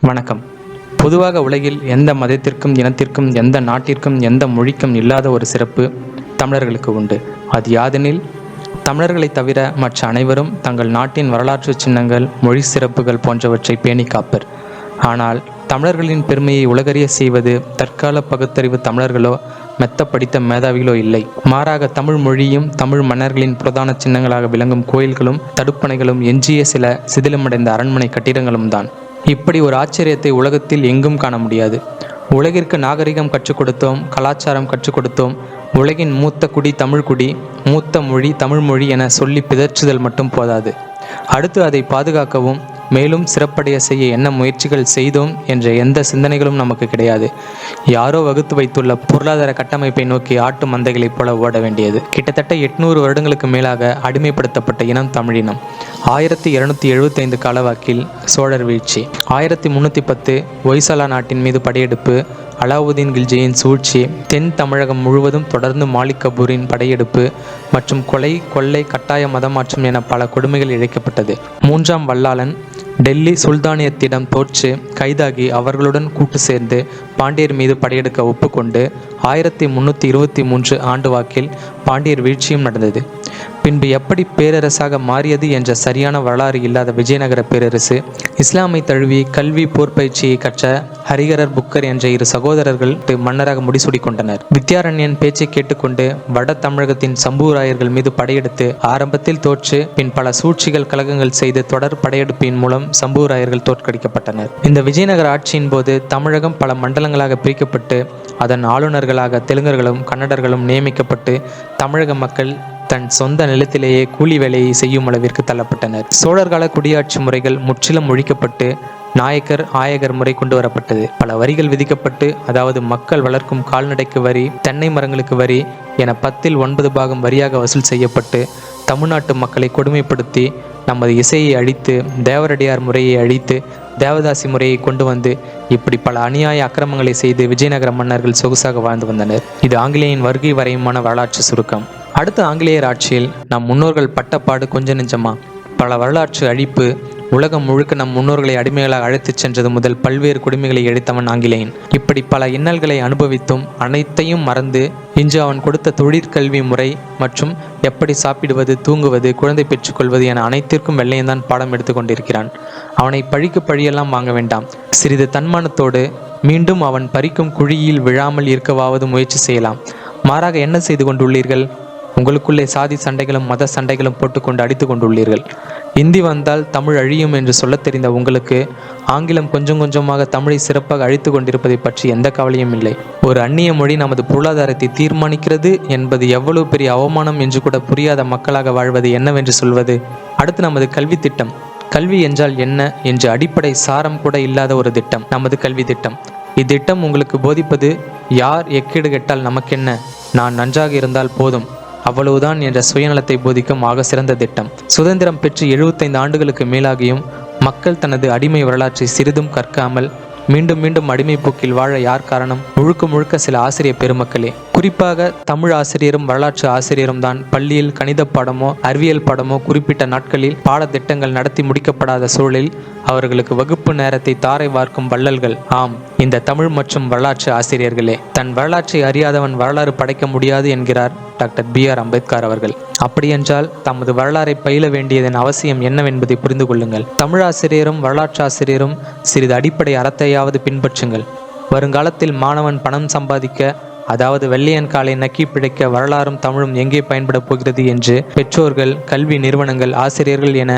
வணக்கம். பொதுவாக உலகில் எந்த மதத்திற்கும், இனத்திற்கும், எந்த நாட்டிற்கும், எந்த மொழிக்கும் இல்லாத ஒரு சிறப்பு தமிழர்களுக்கு உண்டு. அது யாதெனில், தமிழர்களைத் தவிர மற்ற அனைவரும் தங்கள் நாட்டின் வரலாற்று சின்னங்கள், மொழி சிறப்புகள் போன்றவற்றை பேணி காப்பர். ஆனால் தமிழர்களின் பெருமையை உலகறிய செய்வது தற்கால பகுத்தறிவு தமிழர்களோ மெத்த படித்த மேதாவிகளோ இல்லை. மாறாக தமிழ் மொழியும் தமிழ் மன்னர்களின் பிரதான சின்னங்களாக விளங்கும் கோயில்களும் தடுப்பணைகளும் எஞ்சிய சில சிதிலமடைந்த அரண்மனை கட்டிடங்களும் தான். இப்படி ஒரு ஆச்சரியத்தை உலகத்தில் எங்கும் காண முடியாது. உலகிற்கு நாகரிகம் கற்றுக் கொடுத்தோம், கலாச்சாரம் கற்றுக் கொடுத்தோம், உலகின் மூத்த குடி தமிழ் குடி, மூத்த மொழி தமிழ் மொழி என சொல்லி பிதற்றுதல் மட்டும் போதாது. அடுத்து அதை பாதுகாக்கவும் மேலும் சிறப்படைய செய்ய என்ன முயற்சிகள் செய்தோம் என்ற எந்த சிந்தனைகளும் நமக்கு கிடையாது. யாரோ வகுத்து வைத்துள்ள பொருளாதார கட்டமைப்பை நோக்கி ஆட்டு மந்தைகளைப் போல ஓட வேண்டியது. கிட்டத்தட்ட 800 வருடங்களுக்கு மேலாக அடிமைப்படுத்தப்பட்ட இனம் தமிழினம். 1275 காலவாக்கில் சோழர் வீழ்ச்சி, 1310 ஒய்சலா நாட்டின் மீது படையெடுப்பு, அலாவுதீன் கில்ஜியின் சூழ்ச்சி, தென் தமிழகம் முழுவதும் தொடர்ந்து மாலிக் கபூரின் படையெடுப்பு மற்றும் கொலை, கொள்ளை, கட்டாய மதமாற்றம் என பல கொடுமைகள் இழைக்கப்பட்டது. 3ஆம் வல்லாளன் டெல்லி சுல்தானியத்திடம் தோற்று கைதாகி அவர்களுடன் கூட்டு சேர்ந்து பாண்டியர் மீது படையெடுக்க ஒப்புக்கொண்டு 1323 ஆண்டு வாக்கில் பாண்டியர் வீழ்ச்சியும் நடந்தது. பின்பு எப்படி பேரரசாக மாறியது என்ற சரியான வரலாறு இல்லாத விஜயநகர பேரரசு இஸ்லாமை தழுவி கல்வி போர் பயிற்சியை கற்ற ஹரிகரர் புக்கர் என்ற 2 சகோதரர்கள் மன்னராக முடிசூடி கொண்டனர். வித்யாரண்யன் பேச்சை கேட்டுக்கொண்டு வட தமிழகத்தின் சம்பூராயர்கள் மீது படையெடுத்து ஆரம்பத்தில் தோற்று பின் பல சூழ்ச்சிகள் கலகங்கள் செய்து தொடர் படையெடுப்பின் மூலம் சம்பூராயர்கள் தோற்கடிக்கப்பட்டனர். இந்த விஜயநகர ஆட்சியின் போது தமிழகம் பல மண்டலங்களாக பிரிக்கப்பட்டு அதன் ஆளுநர்களாக தெலுங்கர்களும் கன்னடர்களும் நியமிக்கப்பட்டு தமிழக மக்கள் தன் சொந்த நிலத்திலேயே கூலி வேலையை செய்யும் அளவிற்கு தள்ளப்பட்டனர். சோழர்கால குடியாட்சி முறைகள் முற்றிலும் ஒழிக்கப்பட்டு நாயக்கர் ஆயகர் முறை கொண்டு வரப்பட்டது. பல வரிகள் விதிக்கப்பட்டு, அதாவது மக்கள் வளர்க்கும் கால்நடைக்கு வரி, தென்னை மரங்களுக்கு வரி என 10ல் 9 பாகம் வரியாக வசூல் செய்யப்பட்டு தமிழ்நாட்டு மக்களை கொடுமைப்படுத்தி நமது இசையை அழித்து, தேவரடியார் முறையை அழித்து, தேவதாசி முறையை கொண்டு வந்து இப்படி பல அநியாய அக்கிரமங்களை செய்து விஜயநகர மன்னர்கள் சொகுசாக வாழ்ந்து வந்தனர். இது ஆங்கிலேயின் வருகை வரையுமான வரலாற்று சுருக்கம். அடுத்த ஆங்கிலேயர் ஆட்சியில் நம் முன்னோர்கள் பட்டப்பாடு கொஞ்ச நெஞ்சமா? பல வரலாற்று அழிப்பு. உலகம் முழுக்க நம் முன்னோர்களை அடிமைகளாக அழைத்துச் சென்றது முதல் பல்வேறு கொடுமைகளை இழைத்தவன் ஆங்கிலேயன். இப்படி பல இன்னல்களை அனுபவித்தும் அனைத்தையும் மறந்து இன்று அவன் கொடுத்த தொழிற்கல்வி முறை மற்றும் எப்படி சாப்பிடுவது, தூங்குவது, குழந்தை பெற்றுக்கொள்வது என அனைத்திற்கும் வெள்ளையன்தான் பாடம் எடுத்து கொண்டிருக்கிறான். அவனை பழிக்கு பழியெல்லாம் வாங்க வேண்டாம். சிறிது தன்மானத்தோடு மீண்டும் அவன் பறிக்கும் குழியில் விழாமல் இருக்கவாவது முயற்சி செய்யலாம். மாறாக என்ன செய்து கொண்டுள்ளீர்கள்? உங்களுக்குள்ளே சாதி சண்டைகளும் மத சண்டைகளும் போட்டுக்கொண்டு அடித்து கொண்டுள்ளீர்கள். இந்தி வந்தால் தமிழ் அழியும் என்று சொல்ல தெரிந்த உங்களுக்கு ஆங்கிலம் கொஞ்சம் கொஞ்சமாக தமிழை சிறப்பாக அழித்து கொண்டிருப்பதை பற்றி எந்த கவலையும் இல்லை. ஒரு அந்நிய மொழி நமது பொருளாதாரத்தை தீர்மானிக்கிறது என்பது எவ்வளவு பெரிய அவமானம் என்று கூட புரியாத மக்களாக வாழ்வது என்னவென்று சொல்வது? அடுத்து நமது கல்வி திட்டம். கல்வி என்றால் என்ன என்று அடிப்படை சாரம் கூட இல்லாத ஒரு திட்டம் நமது கல்வி திட்டம். இத்திட்டம் உங்களுக்கு போதிப்பது யார் எக்கேடு கெட்டால் நமக்கென்ன, நான் நன்றாக இருந்தால் போதும் அவ்வளவுதான் என்ற சுயநலத்தை போதிக்கும் ஆக சிறந்த திட்டம். சுதந்திரம் பெற்று 75 ஆண்டுகளுக்கு மேலாகியும் மக்கள் தனது அடிமை வரலாற்றை சிறிதும் கற்காமல் மீண்டும் மீண்டும் அடிமை போக்கில் வாழ யார் காரணம்? முழுக்க முழுக்க சில ஆசிரியர் பெருமக்களே. குறிப்பாக தமிழ் ஆசிரியரும் வரலாற்று ஆசிரியரும் தான். பள்ளியில் கணித பாடமோ அறிவியல் பாடமோ குறிப்பிட்ட நாட்களில் பாடத்திட்டங்கள் நடத்தி முடிக்கப்படாத சூழலில் அவர்களுக்கு வகுப்பு நேரத்தை தாரை வார்க்கும் வள்ளல்கள் ஆம் இந்த தமிழ் மற்றும் வரலாற்று ஆசிரியர்களே. தன் வரலாற்றை அறியாதவன் வரலாறு படைக்க முடியாது என்கிறார் டாக்டர் B.R. அம்பேத்கர் அவர்கள். அப்படியென்றால் தமது வரலாறை பயில வேண்டியதன் அவசியம் என்னவென்பதை புரிந்து கொள்ளுங்கள். தமிழாசிரியரும் வரலாற்று ஆசிரியரும் சிறிது அடிப்படை அறத்தையாவது பின்பற்றுங்கள். வருங்காலத்தில் மாணவன் பணம் சம்பாதிக்க, அதாவது வெள்ளையன் காலை நக்கி பிழைக்க வரலாறும் தமிழும் எங்கே பயன்பட போகிறது என்று பெற்றோர்கள், கல்வி நிறுவனங்கள், ஆசிரியர்கள் என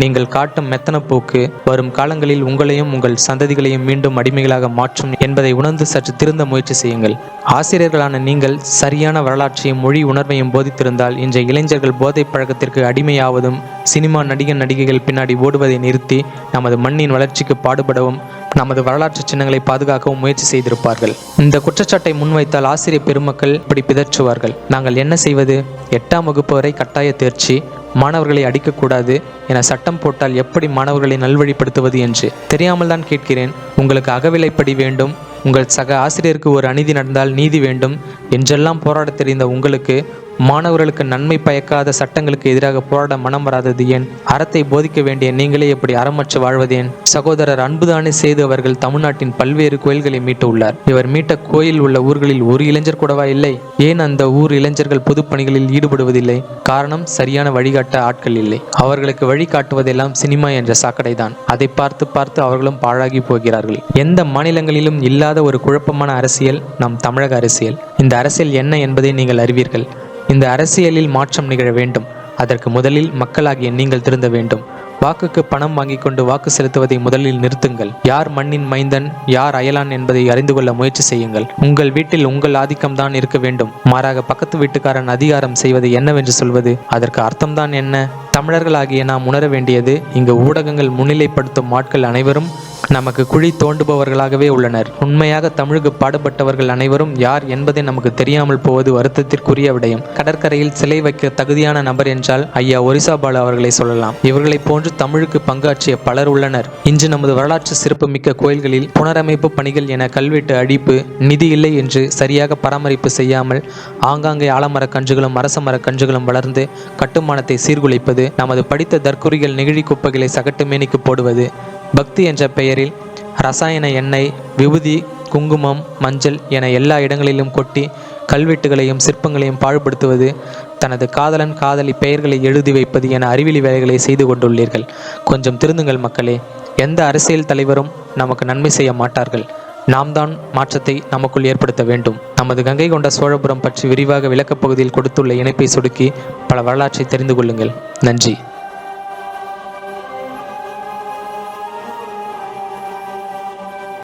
நீங்கள் காட்டும் மெத்தன போக்கு வரும் காலங்களில் உங்களையும் உங்கள் சந்ததிகளையும் மீண்டும் அடிமைகளாக மாற்றும் என்பதை உணர்ந்து சற்று திருந்த முயற்சி செய்யுங்கள். ஆசிரியர்களான நீங்கள் சரியான வரலாற்றையும் மொழி உணர்வையும் போதித்திருந்தால் இன்றைய இளைஞர்கள் போதை பழக்கத்திற்கு அடிமையாவதும் சினிமா நடிகன் நடிகைகள் பின்னாடி ஓடுவதை நிறுத்தி நமது மண்ணின் வளர்ச்சிக்கு பாடுபடவும் நமது வரலாற்று சின்னங்களை பாதுகாக்கவும் முயற்சி செய்திருப்பார்கள். இந்த குற்றச்சாட்டை முன்வைத்தால் ஆசிரியர் பெருமக்கள் இப்படி பிதற்றுவார்கள். நாங்கள் என்ன செய்வது? 8ஆம் வகுப்பு வரை கட்டாய தேர்ச்சி, மாணவர்களை அடிக்கக்கூடாது என சட்டம் போட்டால் எப்படி மாணவர்களை நல்வழிப்படுத்துவது என்று தெரியாமல் தான் கேட்கிறேன். உங்களுக்கு அகவிலைப்படி வேண்டும், உங்கள் சக ஆசிரியருக்கு ஒரு அநீதி நடந்தால் நீதி வேண்டும் என்றெல்லாம் போராட தெரிந்த உங்களுக்கு மாணவர்களுக்கு நன்மை பயக்காத சட்டங்களுக்கு எதிராக போராட மனம் வராதது ஏன்? அறத்தை போதிக்க வேண்டிய நீங்களே எப்படி அறமற்று வாழ்வது ஏன்? சகோதரர் அன்புதானே சேது அவர்கள் தமிழ்நாட்டின் பல்வேறு கோயில்களை மீட்டு உள்ளார். இவர் மீட்ட கோயில் உள்ள ஊர்களில் ஒரு இளைஞர் கூடவா இல்லை? ஏன் அந்த ஊர் இளைஞர்கள் பொது பணிகளில் ஈடுபடுவதில்லை? காரணம், சரியான வழிகாட்ட ஆட்கள் இல்லை. அவர்களுக்கு வழிகாட்டுவதெல்லாம் சினிமா என்ற சாக்கடைதான். அதை பார்த்து பார்த்து அவர்களும் பாழாகி போகிறார்கள். எந்த மாநிலங்களிலும் இல்லாத ஒரு குழப்பமான அரசியல் நம் தமிழக அரசியல். இந்த அரசியல் என்ன என்பதை நீங்கள் அறிவீர்கள். இந்த அரசியலில் மாற்றம் நிகழ வேண்டும். அதற்கு முதலில் மக்களாகிய நீங்கள் திருந்த வேண்டும். வாக்குக்கு பணம் வாங்கிக் கொண்டு வாக்கு செலுத்துவதை முதலில் நிறுத்துங்கள். யார் மண்ணின் மைந்தன், யார் அயலான் என்பதை அறிந்து கொள்ள முயற்சி செய்யுங்கள். உங்கள் வீட்டில் உங்கள் ஆதிக்கம்தான் இருக்க வேண்டும். மாறாக பக்கத்து வீட்டுக்காரன் அதிகாரம் செய்வது என்னவென்று சொல்வது, அதற்கு அர்த்தம்தான் என்ன? தமிழர்களாகிய நாம் உணர வேண்டியது, இங்கு ஊடகங்கள் முன்னிலைப்படுத்தும் ஆட்கள் அனைவரும் நமக்கு குழி தோண்டுபவர்களாகவே உள்ளனர். உண்மையாக தமிழுக்கு பாடுபட்டவர்கள் அனைவரும் யார் என்பதை நமக்கு தெரியாமல் போவது வருத்தத்திற்குரிய விடயம். கடற்கரையில் சிலை வைக்க தகுதியான நபர் என்றால் ஐயா ஒரிசா பாலு அவர்களை சொல்லலாம். இவர்களை போன்று தமிழுக்கு பங்காற்றிய பலர் உள்ளனர். இன்று நமது வரலாற்று சிறப்பு மிக்க கோயில்களில் புனரமைப்பு பணிகள் என கல்வெட்டு அடிப்பு, நிதி இல்லை என்று சரியாக பராமரிப்பு செய்யாமல் ஆங்காங்கே ஆலமர கன்றுகளும் அரச மர கன்றுகளும் வளர்ந்து கட்டுமானத்தை சீர்குலைப்பது, நமது படித்த தற்குறிகள் நெகிழி குப்பைகளை சகட்டு மேனிக்கு போடுவது, பக்தி என்ற பெயரில் ரசாயன எண்ணெய், விபூதி, குங்குமம், மஞ்சள் என எல்லா இடங்களிலும் கொட்டி கல்வெட்டுகளையும் சிற்பங்களையும் பாழ்படுத்துவது, தனது காதலன் காதலி பெயர்களை எழுதி வைப்பது என அறிவிலி வேலைகளை செய்து கொண்டுள்ளீர்கள். கொஞ்சம் திருந்துங்கள் மக்களே. எந்த அரசியல் தலைவரும் நமக்கு நன்மை செய்ய மாட்டார்கள். நாம் தான் மாற்றத்தை நமக்குள் ஏற்படுத்த வேண்டும். நமது கங்கை கொண்ட சோழபுரம் பற்றி விரிவாக விளக்கப் பகுதியில் கொடுத்துள்ள இணைப்பை சொடுக்கி பல வரலாற்றை தெரிந்து கொள்ளுங்கள். நன்றி.